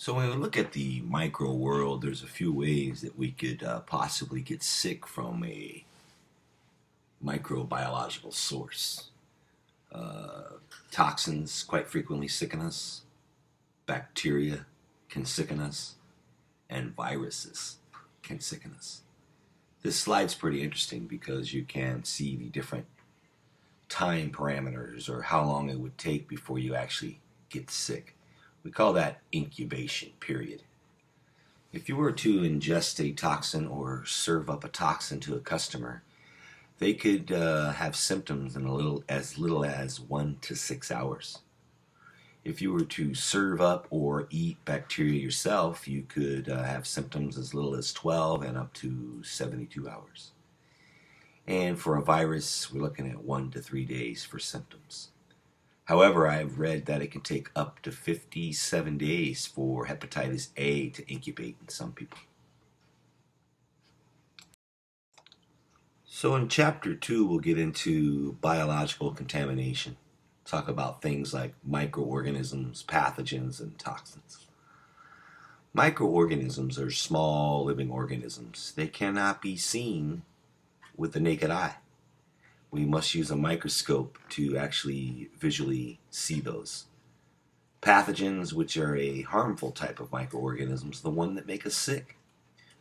So when we look at the micro world, there's a few ways that we could possibly get sick from a microbiological source. Uh, Toxins quite frequently sicken us, bacteria can sicken us, and viruses can sicken us. This slide's pretty interesting because you can see the different time parameters or how long it would take before you actually get sick. We call that incubation period. If you were to ingest a toxin or serve up a toxin to a customer, they could have symptoms in as little as 1 to 6 hours. If you were to serve up or eat bacteria yourself, you could have symptoms as little as 12 and up to 72 hours. And for a virus, we're looking at 1 to 3 days for symptoms. However, I've read that it can take up to 57 days for hepatitis A to incubate in some people. So in chapter 2, we'll get into biological contamination. Talk about things like microorganisms, pathogens, and toxins. Microorganisms are small living organisms. They cannot be seen with the naked eye. We must use a microscope to actually visually see those. Pathogens, which are a harmful type of microorganisms, the one that make us sick.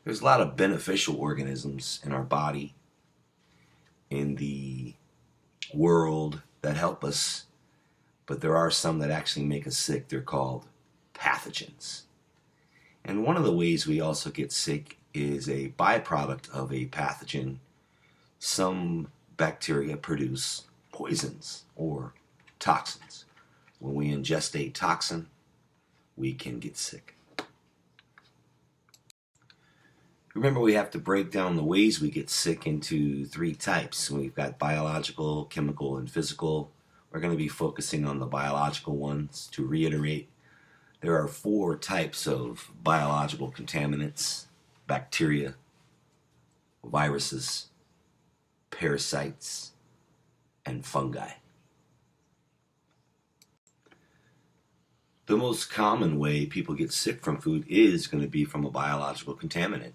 There's a lot of beneficial organisms in our body, in the world, that help us, but there are some that actually make us sick. They're called pathogens. And one of the ways we also get sick is a byproduct of a pathogen. Some bacteria produce poisons or toxins. When we ingest a toxin, we can get sick. Remember, we have to break down the ways we get sick into 3 types. We've got biological, chemical, and physical. We're going to be focusing on the biological ones. To reiterate, there are 4 types of biological contaminants: bacteria, viruses, parasites, and fungi. The most common way people get sick from food is going to be from a biological contaminant.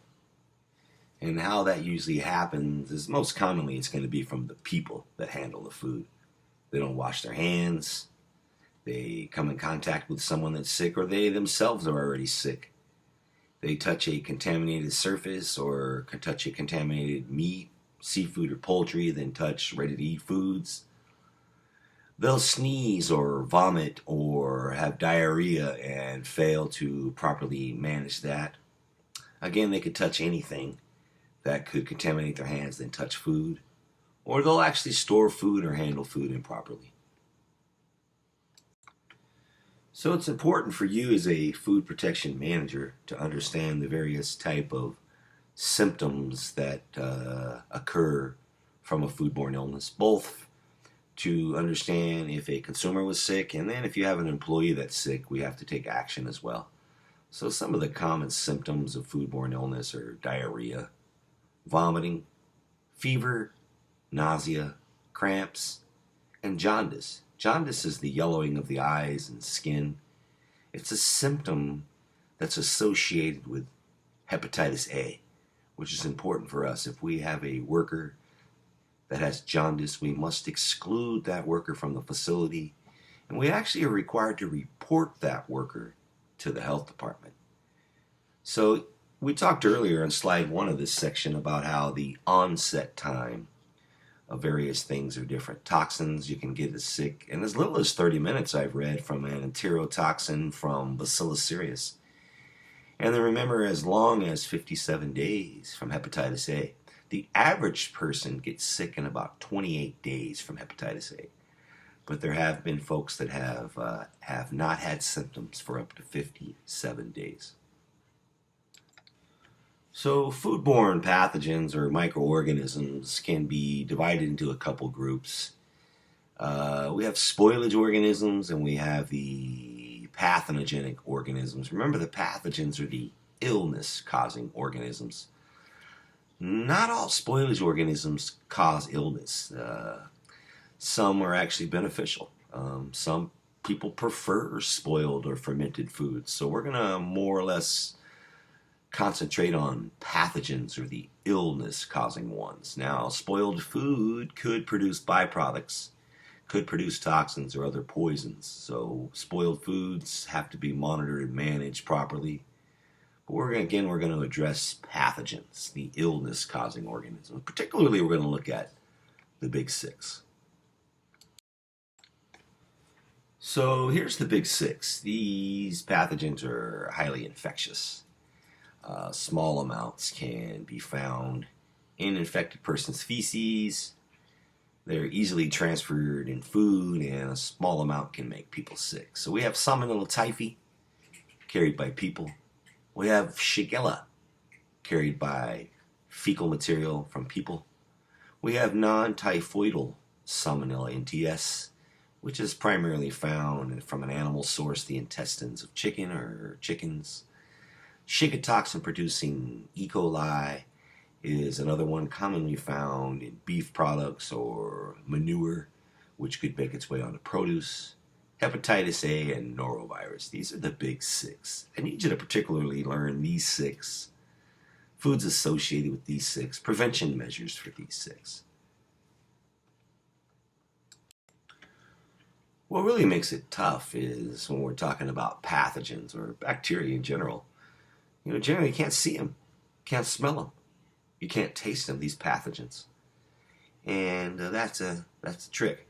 And how that usually happens is most commonly it's going to be from the people that handle the food. They don't wash their hands, they come in contact with someone that's sick, or they themselves are already sick. They touch a contaminated surface or can touch a contaminated meat, seafood, or poultry, then touch ready-to-eat foods. They'll sneeze or vomit or have diarrhea and fail to properly manage that. Again, they could touch anything that could contaminate their hands, then touch food, or they'll actually store food or handle food improperly. So it's important for you as a food protection manager to understand the various type of symptoms that occur from a foodborne illness, both to understand if a consumer was sick, and then if you have an employee that's sick, we have to take action as well. So some of the common symptoms of foodborne illness are diarrhea, vomiting, fever, nausea, cramps, and jaundice. Jaundice is the yellowing of the eyes and skin. It's a symptom that's associated with hepatitis A, which is important for us. If we have a worker that has jaundice, we must exclude that worker from the facility, and we actually are required to report that worker to the health department. So we talked earlier on slide 1 of this section about how the onset time of various things are different. Toxins, you can get as sick in as little as 30 minutes, I've read, from an enterotoxin from Bacillus cereus. And then remember, as long as 57 days from hepatitis A. The average person gets sick in about 28 days from hepatitis A. But there have been folks that have not had symptoms for up to 57 days. So foodborne pathogens or microorganisms can be divided into a couple groups. We have spoilage organisms and we have the pathogenic organisms. Remember, the pathogens are the illness-causing organisms. Not all spoilage organisms cause illness. Some are actually beneficial. Some people prefer spoiled or fermented foods. So we're going to more or less concentrate on pathogens or the illness causing ones. Now, spoiled food could produce byproducts, could produce toxins or other poisons. So spoiled foods have to be monitored and managed properly. But we're going to address pathogens, the illness causing organisms. Particularly, we're going to look at the big six. So here's the big six. These pathogens are highly infectious. Small amounts can be found in infected person's feces. They're easily transferred in food, and a small amount can make people sick. So we have Salmonella typhi, carried by people. We have Shigella, carried by fecal material from people. We have non-typhoidal Salmonella NTS, which is primarily found from an animal source, the intestines of chicken or chickens. Shiga toxin producing E. coli is another one commonly found in beef products or manure, which could make its way onto produce. Hepatitis A and norovirus. These are the big six. I need you to particularly learn these six, foods associated with these six, prevention measures for these six. What really makes it tough is when we're talking about pathogens or bacteria in general. Generally you can't see them, can't smell them, you can't taste them, these pathogens. And that's a trick,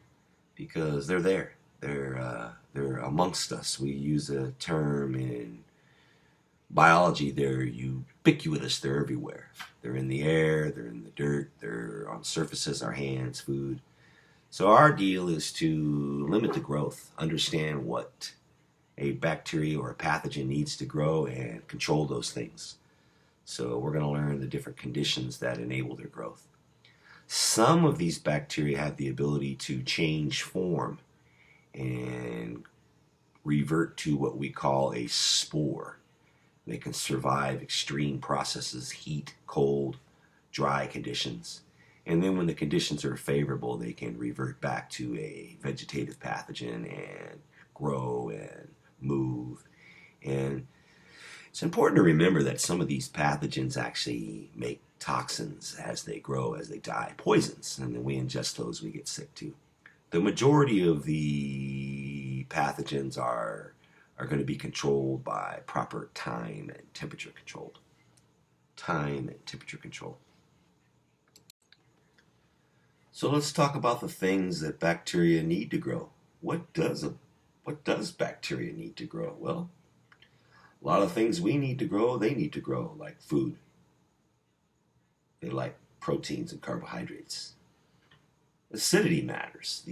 because they're there. They're amongst us. We use a term in biology, they're ubiquitous, they're everywhere. They're in the air, they're in the dirt, they're on surfaces, our hands, food. So our deal is to limit the growth, understand what a bacteria or a pathogen needs to grow, and control those things. So we're going to learn the different conditions that enable their growth. Some of these bacteria have the ability to change form and revert to what we call a spore. They can survive extreme processes, heat, cold, dry conditions. And then when the conditions are favorable, they can revert back to a vegetative pathogen and grow and move. And it's important to remember that some of these pathogens actually make toxins as they grow, as they die, poisons, and then we ingest those, we get sick too. The majority of the pathogens are going to be controlled by proper time and temperature control. Time and temperature control. So let's talk about the things that bacteria need to grow. What does bacteria need to grow? Well, a lot of things we need to grow, they need to grow, like food. They like proteins and carbohydrates. Acidity matters.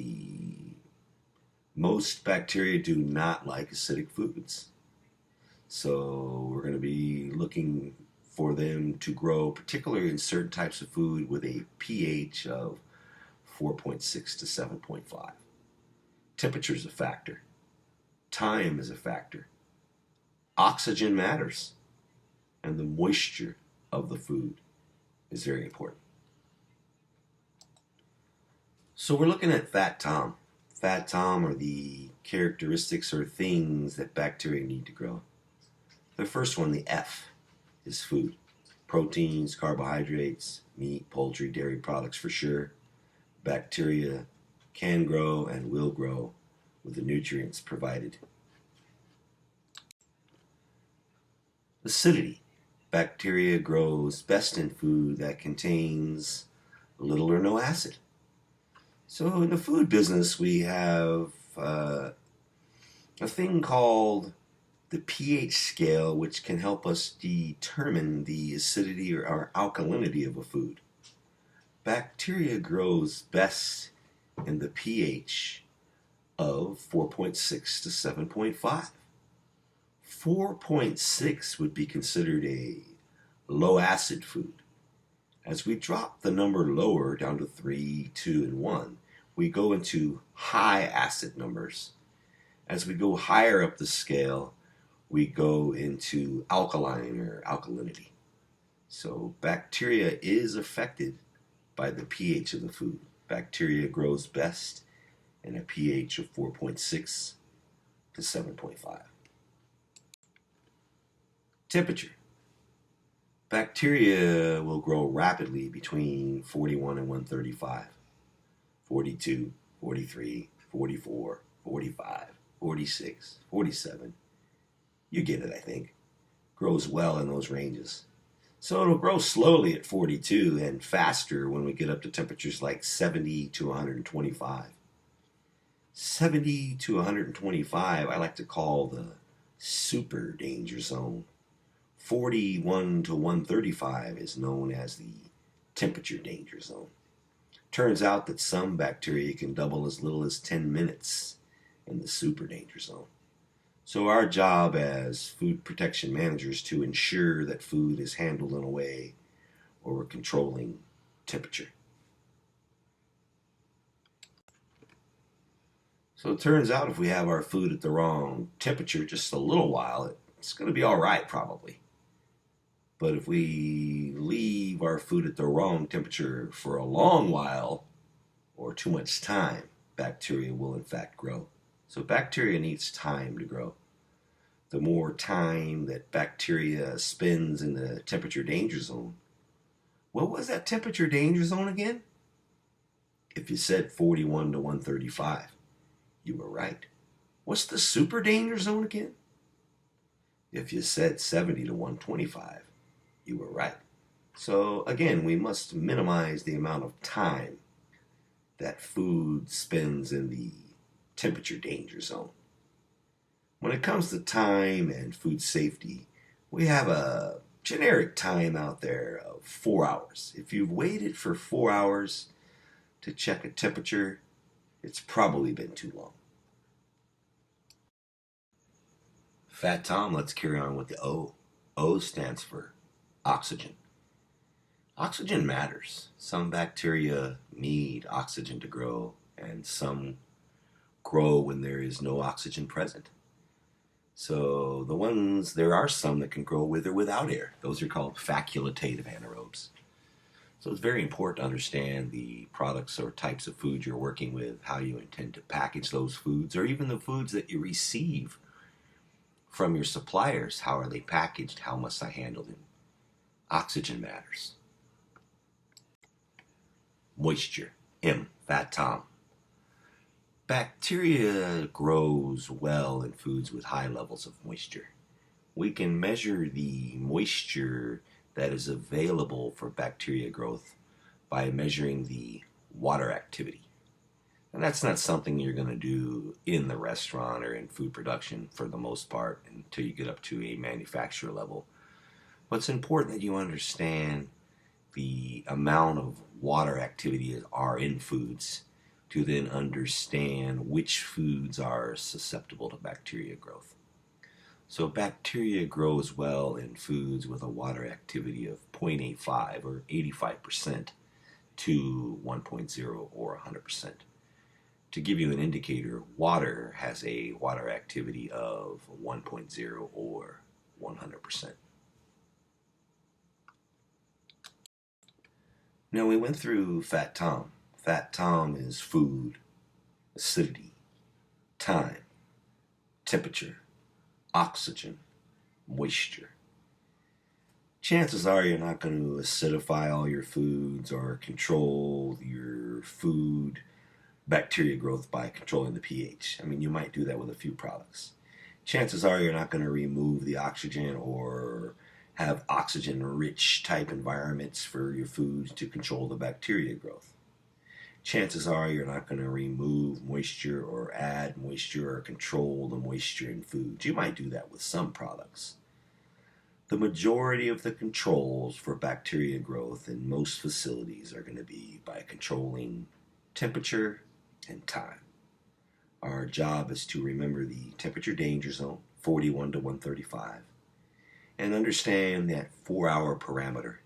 Most bacteria do not like acidic foods. So we're going to be looking for them to grow, particularly in certain types of food with a pH of 4.6 to 7.5. Temperature is a factor. Time is a factor. Oxygen matters. And the moisture of the food is very important. So we're looking at Fat Tom. Fat Tom are the characteristics or things that bacteria need to grow. The first one, the F, is food. Proteins, carbohydrates, meat, poultry, dairy products for sure. Bacteria can grow and will grow with the nutrients provided. Acidity. Bacteria grows best in food that contains little or no acid. So in the food business, we have a thing called the pH scale, which can help us determine the acidity or alkalinity of a food. Bacteria grows best in the pH of 4.6 to 7.5. 4.6 would be considered a low acid food. As we drop the number lower down to 3, 2, and 1, we go into high acid numbers. As we go higher up the scale, we go into alkaline or alkalinity. So bacteria is affected by the pH of the food. Bacteria grows best in a pH of 4.6 to 7.5. Temperature. Bacteria will grow rapidly between 41 and 135, 42, 43, 44, 45, 46, 47. You get it, I think. Grows well in those ranges. So it'll grow slowly at 42 and faster when we get up to temperatures like 70 to 125. 70 to 125 I like to call the super danger zone. 41 to 135 is known as the temperature danger zone. Turns out that some bacteria can double as little as 10 minutes in the super danger zone. So our job as food protection managers to ensure that food is handled in a way where we're controlling temperature. So it turns out if we have our food at the wrong temperature just a little while, it's going to be all right probably. But if we leave our food at the wrong temperature for a long while or too much time, bacteria will in fact grow. So bacteria needs time to grow. The more time that bacteria spends in the temperature danger zone, what was that temperature danger zone again? If you said 41 to 135, you were right. What's the super danger zone again? If you said 70 to 125, you were right. So again, we must minimize the amount of time that food spends in the temperature danger zone. When it comes to time and food safety, we have a generic time out there of 4 hours. If you've waited for 4 hours to check a temperature, it's probably been too long. Fat Tom, let's carry on with the O. O stands for oxygen. Oxygen matters. Some bacteria need oxygen to grow, and some grow when there is no oxygen present. So there are some that can grow with or without air. Those are called facultative anaerobes. So it's very important to understand the products or types of food you're working with, how you intend to package those foods, or even the foods that you receive from your suppliers. How are they packaged? How must I handle them? Oxygen matters. Moisture. M. Fat Tom. Bacteria grows well in foods with high levels of moisture. We can measure the moisture that is available for bacteria growth by measuring the water activity. And that's not something you're going to do in the restaurant or in food production for the most part until you get up to a manufacturer level. But it's important that you understand the amount of water activity are in foods to then understand which foods are susceptible to bacteria growth. So bacteria grows well in foods with a water activity of 0.85 or 85% to 1.0 or 100%. To give you an indicator, water has a water activity of 1.0 or 100%. Now we went through Fat Tom. Fat Tom is food, acidity, time, temperature, oxygen, moisture. Chances are you're not going to acidify all your foods or control your food bacteria growth by controlling the pH. I mean, you might do that with a few products. Chances are you're not going to remove the oxygen or have oxygen-rich type environments for your foods to control the bacteria growth. Chances are you're not going to remove moisture or add moisture or control the moisture in foods. You might do that with some products. The majority of the controls for bacteria growth in most facilities are going to be by controlling temperature and time. Our job is to remember the temperature danger zone, 41 to 135, and understand that 4-hour parameter.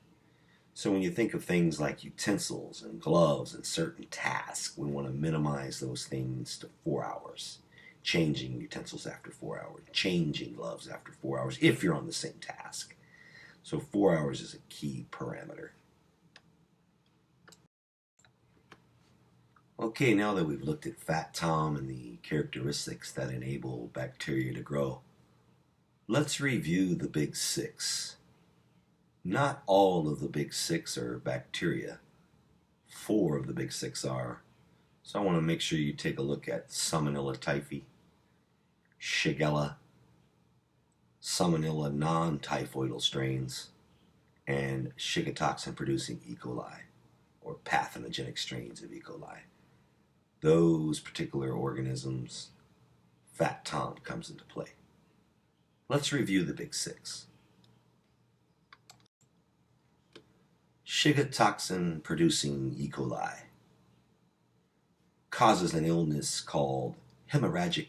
So when you think of things like utensils and gloves and certain tasks, we want to minimize those things to 4 hours. Changing utensils after 4 hours, changing gloves after 4 hours, if you're on the same task. So 4 hours is a key parameter. Okay, now that we've looked at Fat Tom and the characteristics that enable bacteria to grow, let's review the big six. Not all of the big six are bacteria. Four of the big six are. So I want to make sure you take a look at Salmonella typhi, Shigella, Salmonella non-typhoidal strains, and Shiga producing E. coli, or pathogenic strains of E. coli. Those particular organisms, Fat Tom comes into play. Let's review the big six. Shiga producing E. coli causes an illness called hemorrhagic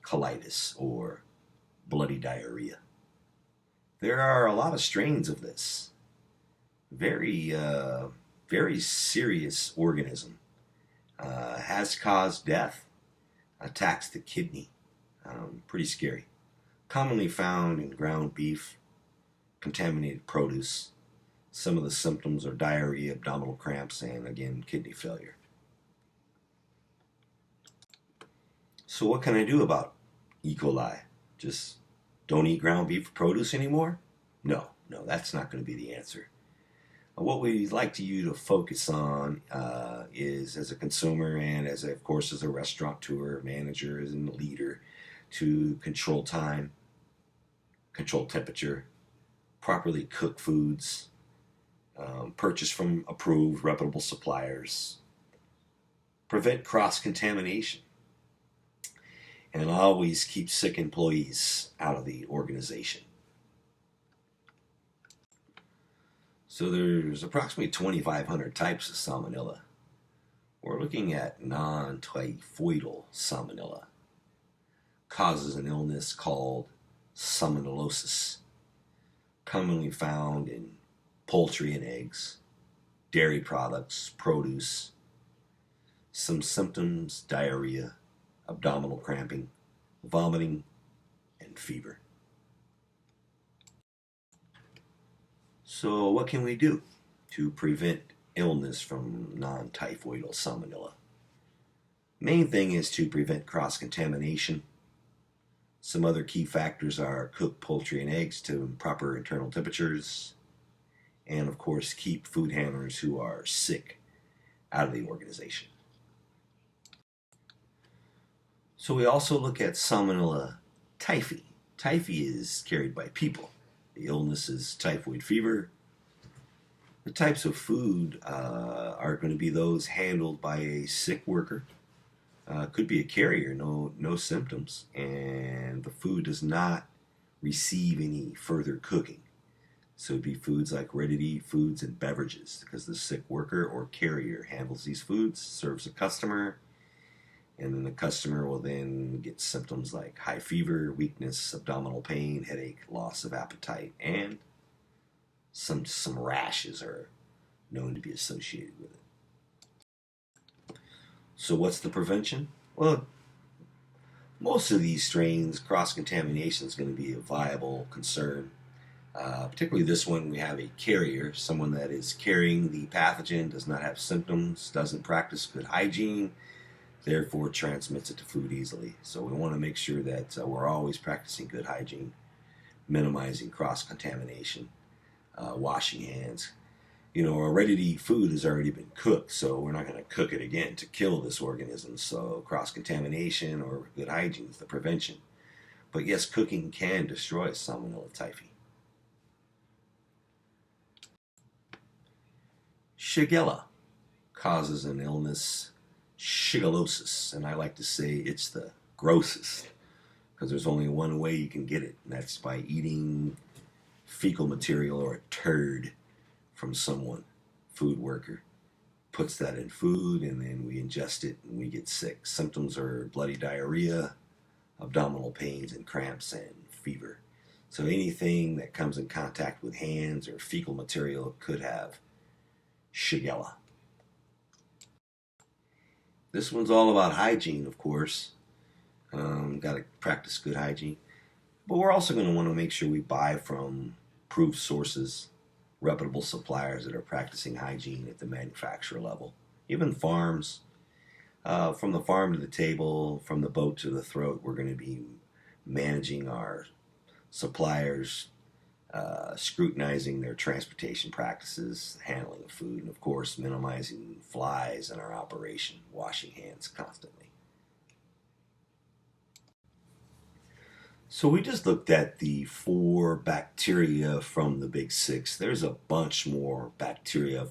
colitis or bloody diarrhea. There are a lot of strains of this. Very serious organism. Has caused death. Attacks the kidney. Pretty scary. Commonly found in ground beef, contaminated produce. Some of the symptoms are diarrhea, abdominal cramps, and again, kidney failure. So what can I do about E. coli? Just don't eat ground beef produce anymore? No, that's not going to be the answer. What we'd like you to focus on is, as a consumer and of course, as a restaurateur, manager, and leader, to control time, control temperature, properly cook foods, purchase from approved, reputable suppliers, prevent cross-contamination, and always keep sick employees out of the organization. So there's approximately 2,500 types of salmonella. We're looking at non-typhoidal salmonella. Causes an illness called salmonellosis, commonly found in poultry and eggs, dairy products, produce. Some symptoms: diarrhea, abdominal cramping, vomiting, and fever. So what can we do to prevent illness from non-typhoidal salmonella? Main thing is to prevent cross-contamination. Some other key factors are cook poultry and eggs to proper internal temperatures, and of course keep food handlers who are sick out of the organization. So we also look at Salmonella typhi. Typhi is carried by people. The illness is typhoid fever. The types of food are going to be those handled by a sick worker. Could be a carrier, no symptoms, and the food does not receive any further cooking. So it'd be foods like ready-to-eat foods and beverages, because the sick worker or carrier handles these foods, serves a customer, and then the customer will then get symptoms like high fever, weakness, abdominal pain, headache, loss of appetite, and some rashes are known to be associated with it. So what's the prevention? Well, most of these strains, cross-contamination is going to be a viable concern. Particularly this one, we have a carrier, someone that is carrying the pathogen, does not have symptoms, doesn't practice good hygiene, therefore transmits it to food easily. So we want to make sure that we're always practicing good hygiene, minimizing cross-contamination, washing hands. A ready-to-eat food has already been cooked, so we're not going to cook it again to kill this organism. So cross-contamination or good hygiene is the prevention. But yes, cooking can destroy Salmonella typhi. Shigella causes an illness, shigellosis, and I like to say it's the grossest, because there's only one way you can get it, and that's by eating fecal material or a turd from someone. Food worker puts that in food, and then we ingest it and we get sick. Symptoms are bloody diarrhea, abdominal pains and cramps, and fever. So anything that comes in contact with hands or fecal material could have Shigella. This one's all about hygiene, of course. Got to practice good hygiene. But we're also going to want to make sure we buy from approved sources, reputable suppliers that are practicing hygiene at the manufacturer level. Even farms, From the farm to the table, from the boat to the throat, we're going to be managing our suppliers, scrutinizing their transportation practices, handling of food, and of course, minimizing flies in our operation, washing hands constantly. So we just looked at the 4 bacteria from the Big Six. There's a bunch more bacteria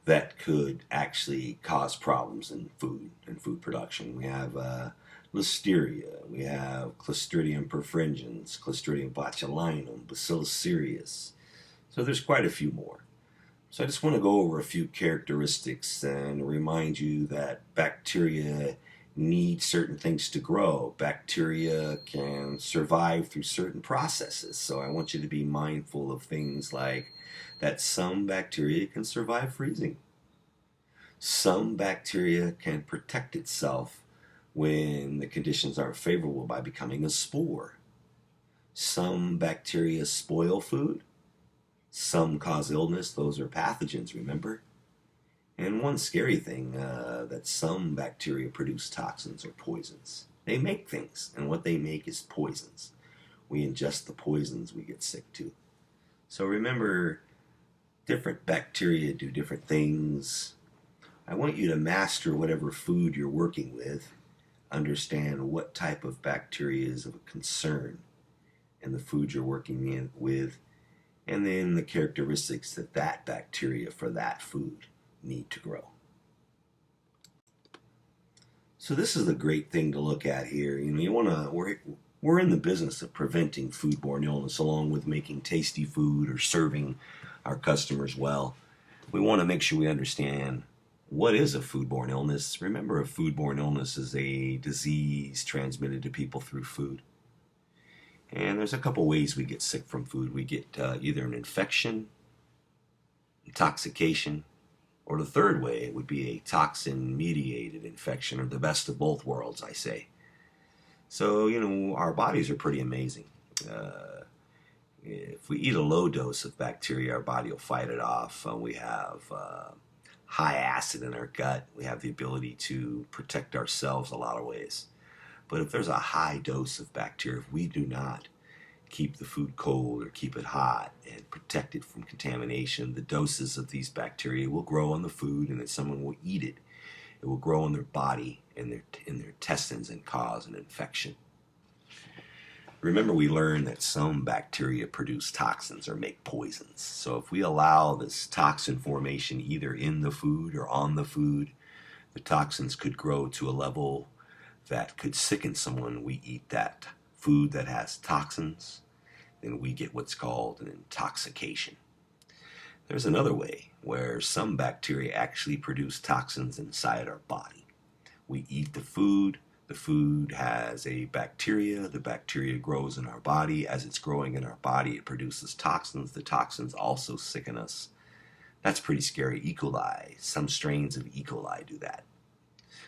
that could actually cause problems in food and food production. We have Listeria, we have Clostridium perfringens, Clostridium botulinum, Bacillus cereus. So there's quite a few more. So I just want to go over a few characteristics and remind you that bacteria need certain things to grow. Bacteria can survive through certain processes. So I want you to be mindful of things like that some bacteria can survive freezing. Some bacteria can protect itself when the conditions aren't favorable by becoming a spore. Some bacteria spoil food. Some cause illness. Those are pathogens, remember? And one scary thing, that some bacteria produce toxins or poisons. They make things, and what they make is poisons. We ingest the poisons, we get sick too. So remember, different bacteria do different things. I want you to master whatever food you're working with, understand what type of bacteria is of a concern in the food you're working with, and then the characteristics that that bacteria for that food need to grow. So this is a great thing to look at here. We're in the business of preventing foodborne illness along with making tasty food or serving our customers well. We want to make sure we understand what is a foodborne illness. Remember, a foodborne illness is a disease transmitted to people through food. And there's a couple ways we get sick from food. We get either an infection, intoxication, or the third way would be a toxin-mediated infection, or the best of both worlds, I say. So, our bodies are pretty amazing. If we eat a low dose of bacteria, our body will fight it off. We have high acid in our gut. We have the ability to protect ourselves a lot of ways. But if there's a high dose of bacteria, if we do not keep the food cold or keep it hot and protect it from contamination, the doses of these bacteria will grow on the food, and then someone will eat it. It will grow in their body, in their intestines, and cause an infection. Remember, we learned that some bacteria produce toxins or make poisons. So if we allow this toxin formation either in the food or on the food, the toxins could grow to a level that could sicken someone. We eat that food that has toxins, then we get what's called an intoxication. There's another way where some bacteria actually produce toxins inside our body. We eat the food has a bacteria, the bacteria grows in our body. As it's growing in our body, it produces toxins. The toxins also sicken us. That's pretty scary. E. coli, some strains of E. coli do that.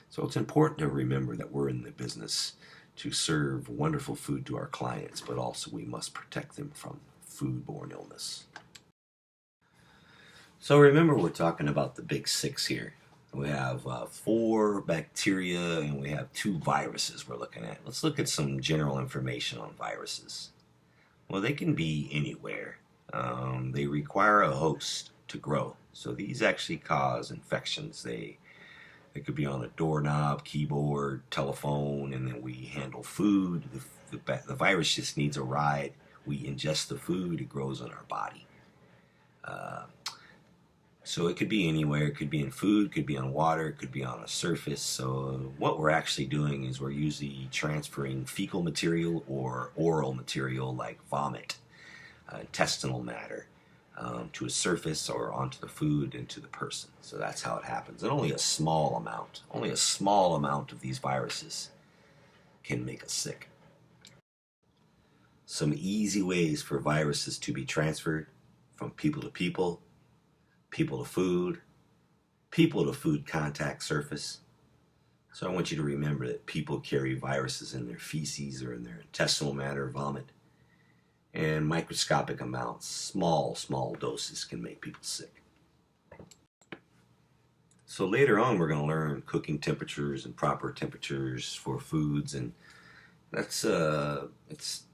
So it's important to remember that we're in the business to serve wonderful food to our clients, but also we must protect them from foodborne illness. So remember, we're talking about the Big Six here. We have 4 bacteria and we have 2 viruses we're looking at. Let's look at some general information on viruses. Well, they can be anywhere. They require a host to grow. So these actually cause infections. They could be on a doorknob, keyboard, telephone, and then we handle food. The virus just needs a ride. We ingest the food, it grows in our body. So it could be anywhere. It could be in food, it could be on water, it could be on a surface. So what we're actually doing is we're usually transferring fecal material or oral material like vomit, intestinal matter, to a surface or onto the food and to the person. So that's how it happens. And only a small amount of these viruses can make us sick. Some easy ways for viruses to be transferred from people to people to food contact surface. So I want you to remember that people carry viruses in their feces or in their intestinal matter, vomit. And microscopic amounts, small doses can make people sick. So later on, we're going to learn cooking temperatures and proper temperatures for foods, and that's it's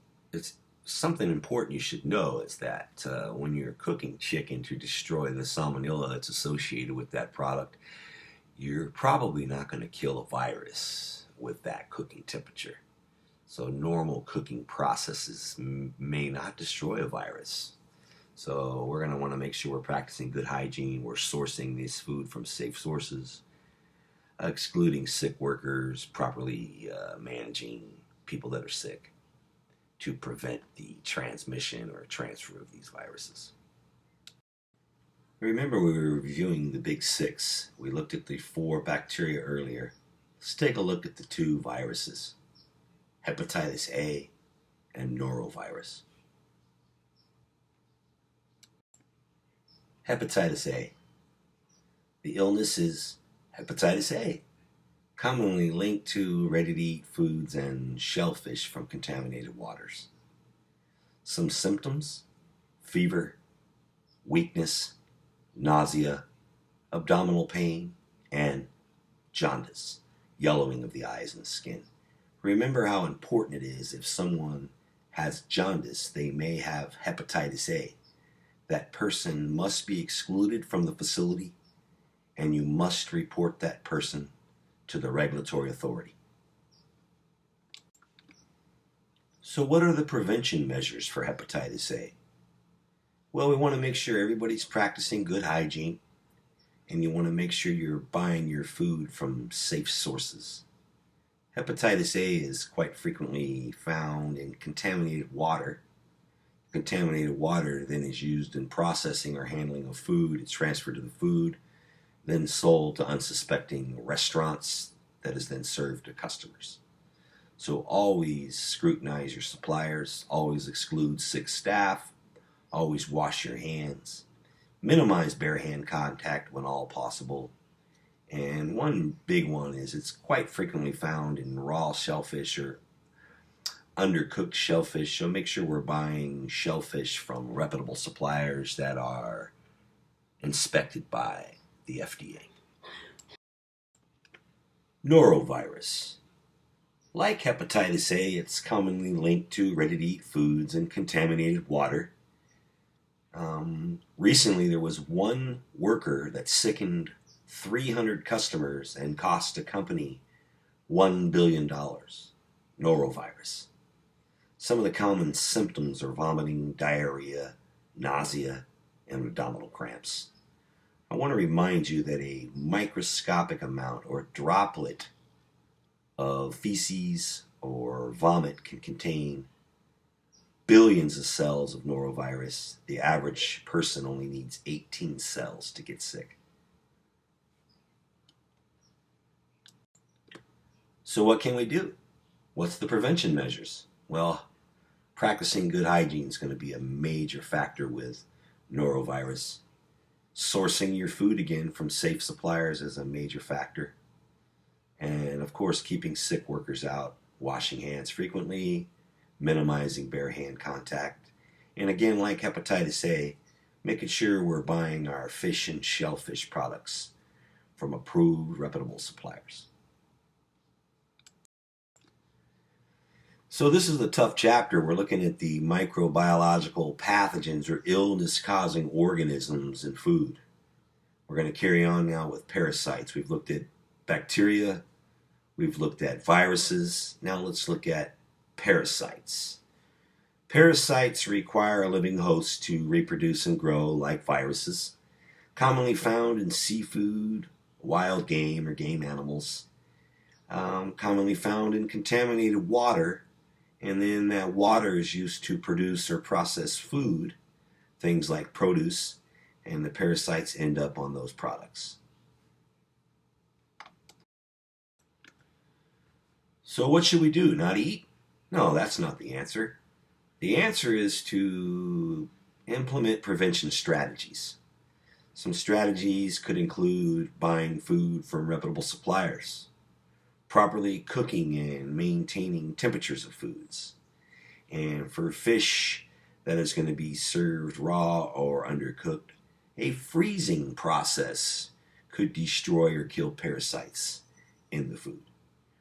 something important you should know is that when you're cooking chicken to destroy the salmonella that's associated with that product, you're probably not going to kill a virus with that cooking temperature. So normal cooking processes may not destroy a virus. So we're going to want to make sure we're practicing good hygiene. We're sourcing this food from safe sources, excluding sick workers, properly managing people that are sick to prevent the transmission or transfer of these viruses. Remember, we were reviewing the big six. We looked at the 4 bacteria earlier. Let's take a look at the 2 viruses, hepatitis A and norovirus. Hepatitis A. The illness is hepatitis A, commonly linked to ready-to-eat foods and shellfish from contaminated waters. Some symptoms: fever, weakness, nausea, abdominal pain, and jaundice, yellowing of the eyes and skin. Remember how important it is if someone has jaundice, they may have hepatitis A. That person must be excluded from the facility, and you must report that person to the regulatory authority. So what are the prevention measures for hepatitis A? Well, we want to make sure everybody's practicing good hygiene, and you want to make sure you're buying your food from safe sources. Hepatitis A is quite frequently found in contaminated water. Contaminated water then is used in processing or handling of food. It's transferred to the food, then sold to unsuspecting restaurants that is then served to customers. So always scrutinize your suppliers, always exclude sick staff, always wash your hands, minimize bare hand contact when all possible. And one big one is it's quite frequently found in raw shellfish or undercooked shellfish, so make sure we're buying shellfish from reputable suppliers that are inspected by the FDA. Norovirus. Like hepatitis A, it's commonly linked to ready-to-eat foods and contaminated water. Recently, there was one worker that sickened 300 customers and cost the company $1 billion. Norovirus. Some of the common symptoms are vomiting, diarrhea, nausea, and abdominal cramps. I want to remind you that a microscopic amount or droplet of feces or vomit can contain billions of cells of norovirus. The average person only needs 18 cells to get sick. So what can we do? What's the prevention measures? Well, practicing good hygiene is going to be a major factor with norovirus. Sourcing your food again from safe suppliers is a major factor. And of course, keeping sick workers out, washing hands frequently, minimizing bare hand contact. And again, like hepatitis A, making sure we're buying our fish and shellfish products from approved, reputable suppliers. So this is a tough chapter. We're looking at the microbiological pathogens or illness-causing organisms in food. We're going to carry on now with parasites. We've looked at bacteria. We've looked at viruses. Now let's look at parasites. Parasites require a living host to reproduce and grow like viruses, commonly found in seafood, wild game or game animals, commonly found in contaminated water, and then that water is used to produce or process food, things like produce, and the parasites end up on those products. So what should we do? Not eat? No, that's not the answer. The answer is to implement prevention strategies. Some strategies could include buying food from reputable suppliers, properly cooking and maintaining temperatures of foods. And for fish that is going to be served raw or undercooked, a freezing process could destroy or kill parasites in the food.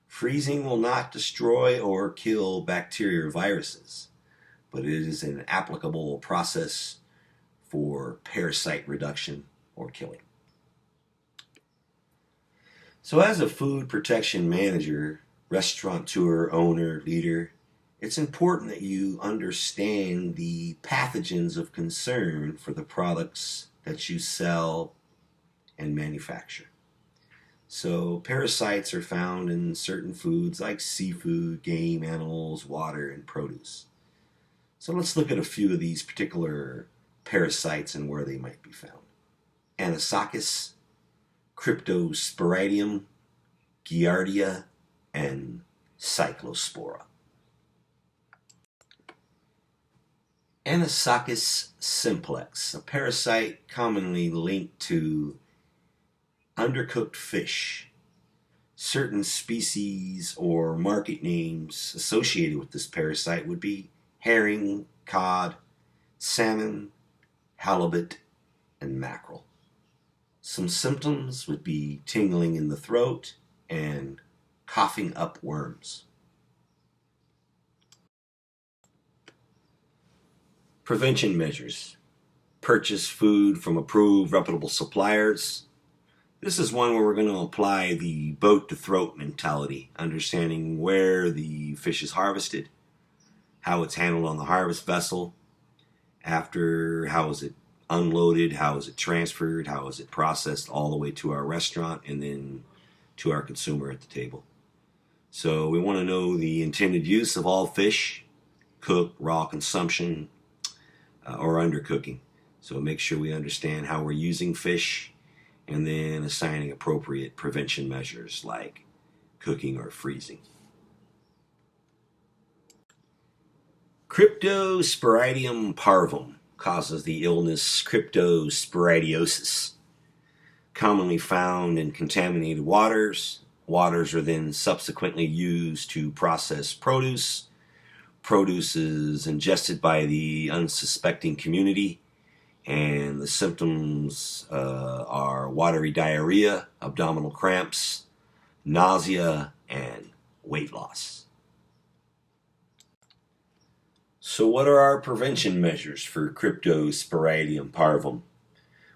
Freezing will not destroy or kill bacteria or viruses, but it is an applicable process for parasite reduction or killing. So as a food protection manager, restaurateur, owner, leader, it's important that you understand the pathogens of concern for the products that you sell and manufacture. So parasites are found in certain foods like seafood, game, animals, water, and produce. So let's look at a few of these particular parasites and where they might be found. Anisakis, Cryptosporidium, Giardia, and Cyclospora. Anisakis simplex, a parasite commonly linked to undercooked fish. Certain species or market names associated with this parasite would be herring, cod, salmon, halibut, and mackerel. Some symptoms would be tingling in the throat and coughing up worms. Prevention measures. Purchase food from approved, reputable suppliers. This is one where we're going to apply the boat to throat mentality, understanding where the fish is harvested, how it's handled on the harvest vessel, after how is it unloaded, how is it transferred, how is it processed all the way to our restaurant and then to our consumer at the table. So we want to know the intended use of all fish, cooked, raw consumption, or undercooking. So make sure we understand how we're using fish and then assigning appropriate prevention measures like cooking or freezing. Cryptosporidium parvum causes the illness cryptosporidiosis, commonly found in contaminated waters. Waters are then subsequently used to process produce. Produce is ingested by the unsuspecting community, and the symptoms are watery diarrhea, abdominal cramps, nausea, and weight loss. So what are our prevention measures for Cryptosporidium parvum?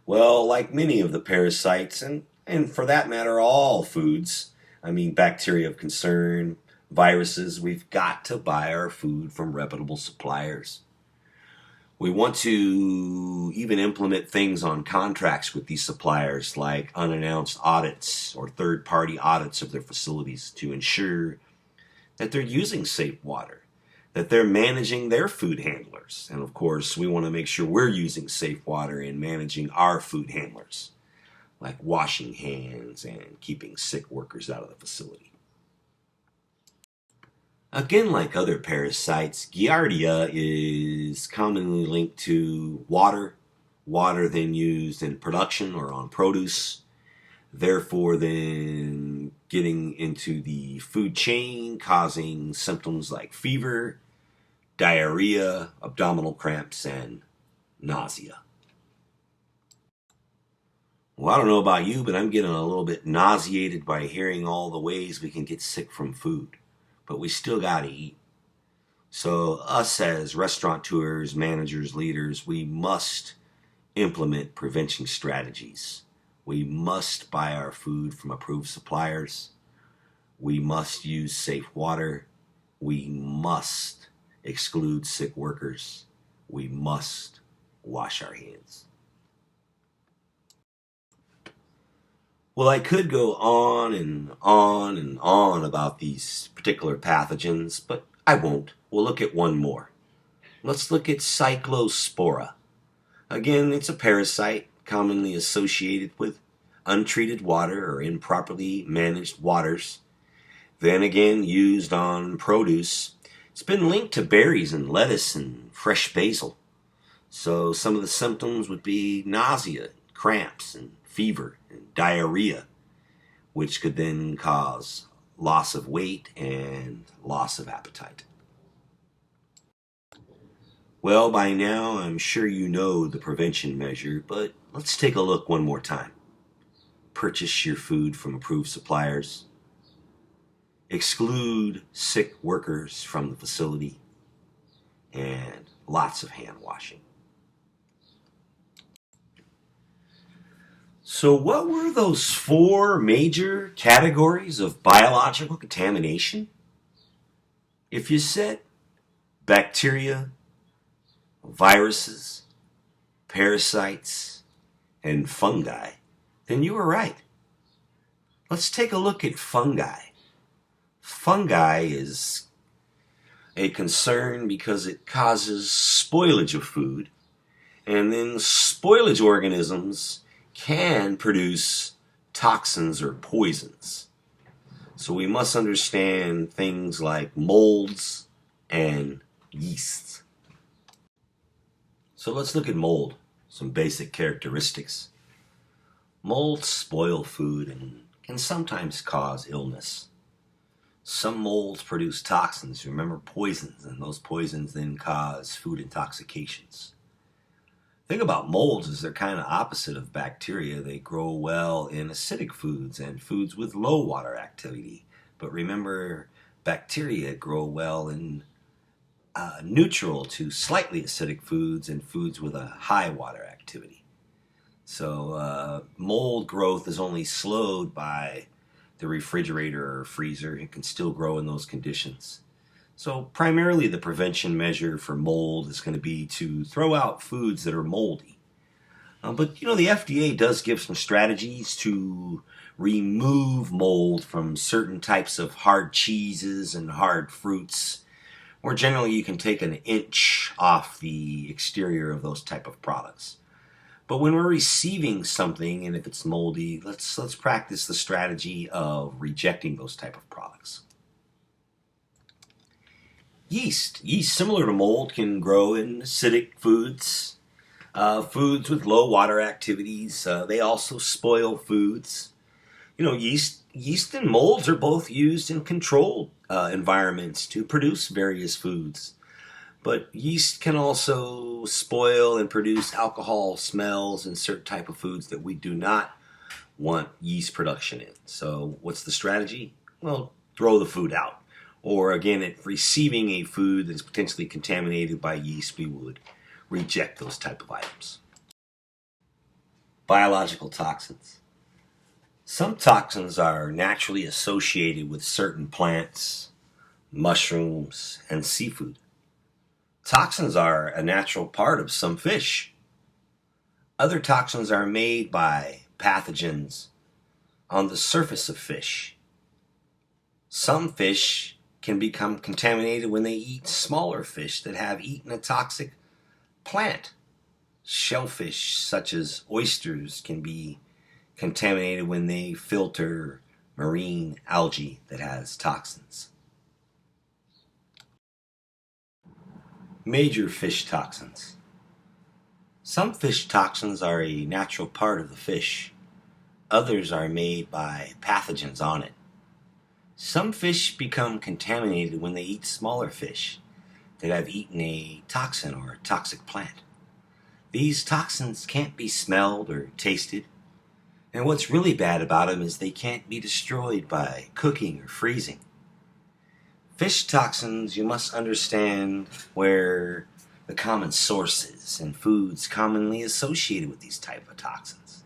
Well, like many of the parasites, and for that matter all foods, bacteria of concern, viruses, we've got to buy our food from reputable suppliers. We want to even implement things on contracts with these suppliers like unannounced audits or third-party audits of their facilities to ensure that they're using safe water, that they're managing their food handlers. And of course, we want to make sure we're using safe water and managing our food handlers, like washing hands and keeping sick workers out of the facility. Again, like other parasites, Giardia is commonly linked to water then used in production or on produce, therefore then getting into the food chain, causing symptoms like fever, diarrhea, abdominal cramps, and nausea. Well, I don't know about you, but I'm getting a little bit nauseated by hearing all the ways we can get sick from food. But we still got to eat. So us as restaurateurs, managers, leaders, we must implement prevention strategies. We must buy our food from approved suppliers. We must use safe water. We must exclude sick workers. We must wash our hands. Well, I could go on and on and on about these particular pathogens, but I won't. We'll look at one more. Let's look at Cyclospora. Again, it's a parasite commonly associated with untreated water or improperly managed waters. Then again, used on produce. It's been linked to berries and lettuce and fresh basil. So some of the symptoms would be nausea, cramps, and fever, and diarrhea, which could then cause loss of weight and loss of appetite. Well, by now I'm sure you know the prevention measure, but let's take a look one more time. purchase your food from approved suppliers. Exclude sick workers from the facility, and lots of hand washing. So what were those 4 major categories of biological contamination? If you said bacteria, viruses, parasites, and fungi, then you were right. Let's take a look at fungi. Fungi is a concern because it causes spoilage of food, and then spoilage organisms can produce toxins or poisons. So we must understand things like molds and yeasts. So let's look at mold, some basic characteristics. Molds spoil food and can sometimes cause illness. Some molds produce toxins, remember poisons, and those poisons then cause food intoxications. The thing about molds is they're kind of opposite of bacteria. They grow well in acidic foods and foods with low water activity. But remember, bacteria grow well in neutral to slightly acidic foods and foods with a high water activity. So mold growth is only slowed by the refrigerator or freezer. It can still grow in those conditions. So primarily the prevention measure for mold is going to be to throw out foods that are moldy. But the FDA does give some strategies to remove mold from certain types of hard cheeses and hard fruits. Or generally you can take an inch off the exterior of those type of products. But when we're receiving something, and if it's moldy, let's practice the strategy of rejecting those type of products. Yeast, similar to mold, can grow in acidic foods, foods with low water activities. They also spoil foods. Yeast and molds are both used in controlled environments to produce various foods. But yeast can also spoil and produce alcohol smells in certain type of foods that we do not want yeast production in. So what's the strategy? Well, throw the food out. Or again, if receiving a food that is potentially contaminated by yeast, we would reject those type of items. Biological toxins. Some toxins are naturally associated with certain plants, mushrooms, and seafood. Toxins are a natural part of some fish. Other toxins are made by pathogens on the surface of fish. Some fish can become contaminated when they eat smaller fish that have eaten a toxic plant. Shellfish, such as oysters, can be contaminated when they filter marine algae that has toxins. Major fish toxins. Some fish toxins are a natural part of the fish. Others are made by pathogens on it. Some fish become contaminated when they eat smaller fish that have eaten a toxin or a toxic plant. These toxins can't be smelled or tasted, and what's really bad about them is they can't be destroyed by cooking or freezing. Fish toxins, you must understand where the common sources and foods commonly associated with these type of toxins.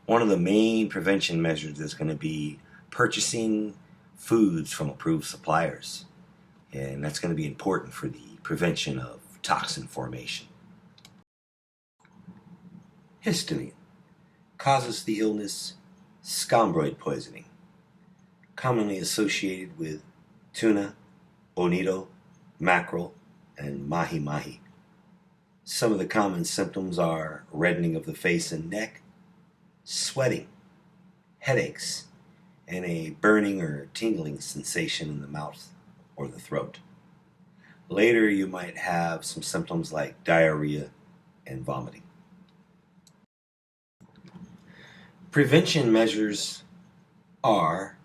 One of the main prevention measures is going to be purchasing foods from approved suppliers, and that's going to be important for the prevention of toxin formation. Histamine causes the illness scombroid poisoning, commonly associated with tuna, bonito, mackerel, and mahi-mahi. Some of the common symptoms are reddening of the face and neck, sweating, headaches, and a burning or tingling sensation in the mouth or the throat. Later, you might have some symptoms like diarrhea and vomiting. Prevention measures are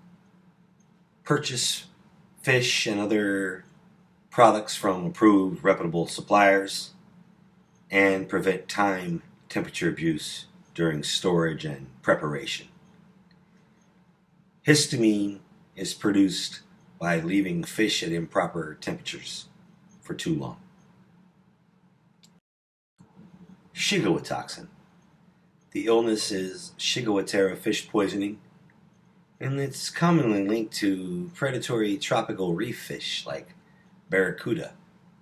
purchase fish and other products from approved, reputable suppliers, and prevent time, temperature abuse during storage and preparation. Histamine is produced by leaving fish at improper temperatures for too long. Shigawa toxin. The illness is Shigawatera fish poisoning, and it's commonly linked to predatory tropical reef fish like barracuda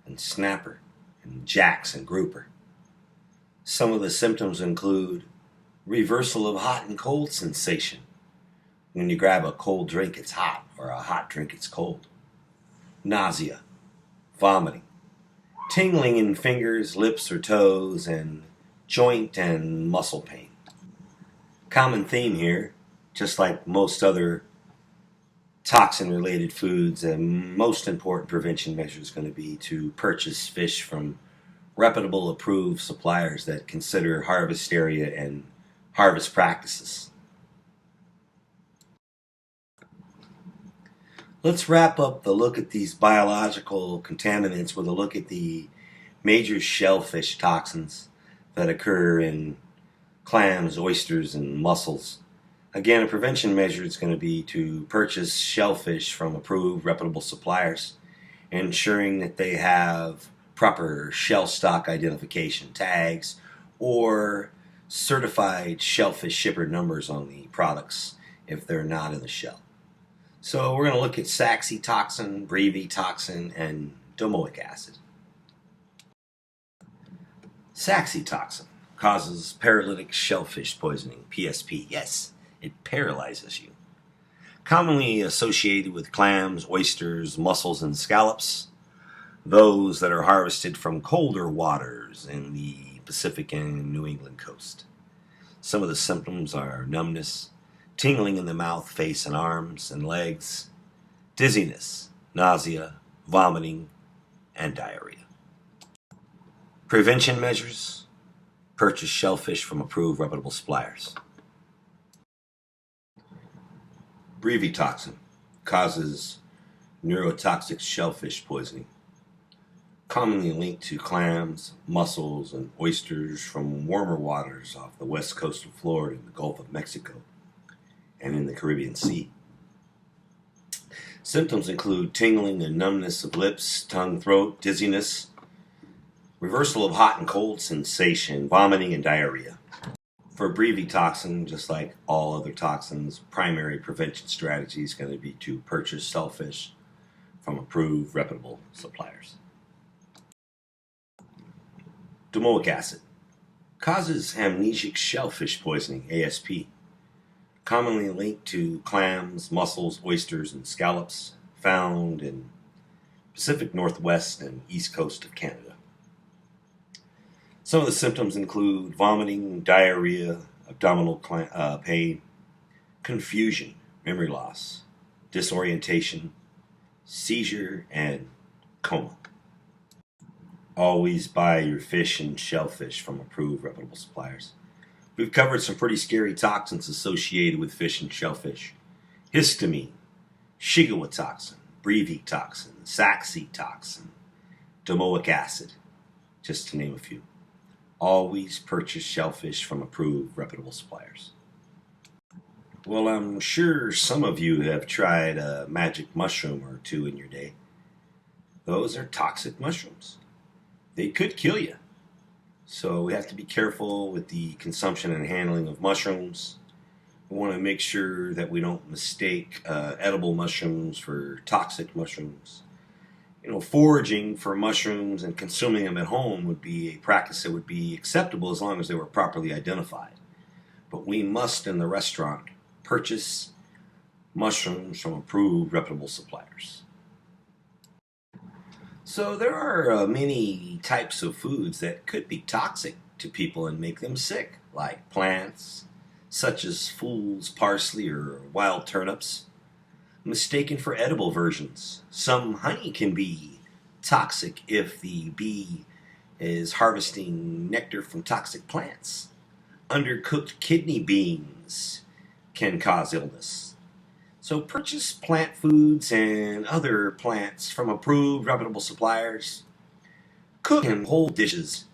and snapper and jacks and grouper. Some of the symptoms include reversal of hot and cold sensation. When you grab a cold drink, it's hot, or a hot drink, it's cold. Nausea, vomiting, tingling in fingers, lips, or toes, and joint and muscle pain. Common theme here, just like most other toxin-related foods, the most important prevention measure is going to be to purchase fish from reputable, approved suppliers that consider harvest area and harvest practices. Let's wrap up the look at these biological contaminants with a look at the major shellfish toxins that occur in clams, oysters, and mussels. Again, a prevention measure is going to be to purchase shellfish from approved, reputable suppliers, ensuring that they have proper shell stock identification tags or certified shellfish shipper numbers on the products if they're not in the shell. So we're going to look at saxitoxin, brevetoxin, and domoic acid. Saxitoxin causes paralytic shellfish poisoning, PSP. Yes, it paralyzes you. Commonly associated with clams, oysters, mussels, and scallops, those that are harvested from colder waters in the Pacific and New England coast. Some of the symptoms are numbness, tingling in the mouth, face, and arms and legs, dizziness, nausea, vomiting, and diarrhea. Prevention measures: purchase shellfish from approved, reputable suppliers. Brevetoxin causes neurotoxic shellfish poisoning, commonly linked to clams, mussels, and oysters from warmer waters off the west coast of Florida and the Gulf of Mexico and in the Caribbean Sea. Symptoms include tingling and numbness of lips, tongue, throat, dizziness, reversal of hot and cold sensation, vomiting, and diarrhea. For brevetoxin, just like all other toxins, primary prevention strategy is going to be to purchase shellfish from approved, reputable suppliers. Domoic acid causes amnesic shellfish poisoning, ASP, commonly linked to clams, mussels, oysters, and scallops, found in Pacific Northwest and East Coast of Canada. Some of the symptoms include vomiting, diarrhea, abdominal pain, confusion, memory loss, disorientation, seizure, and coma. Always buy your fish and shellfish from approved, reputable suppliers. We've covered some pretty scary toxins associated with fish and shellfish: histamine, Shigawa toxin, brevetoxin, saxitoxin, domoic acid, just to name a few. Always purchase shellfish from approved, reputable suppliers. Well, I'm sure some of you have tried a magic mushroom or two in your day. Those are toxic mushrooms. They could kill you. So we have to be careful with the consumption and handling of mushrooms. We want to make sure that we don't mistake edible mushrooms for toxic mushrooms. Foraging for mushrooms and consuming them at home would be a practice that would be acceptable as long as they were properly identified. But we must, in the restaurant, purchase mushrooms from approved, reputable suppliers. So there are many types of foods that could be toxic to people and make them sick, like plants, such as fool's parsley or wild turnips, mistaken for edible versions. Some honey can be toxic if the bee is harvesting nectar from toxic plants. Undercooked kidney beans can cause illness. So purchase plant foods and other plants from approved, reputable suppliers. Cook in whole dishes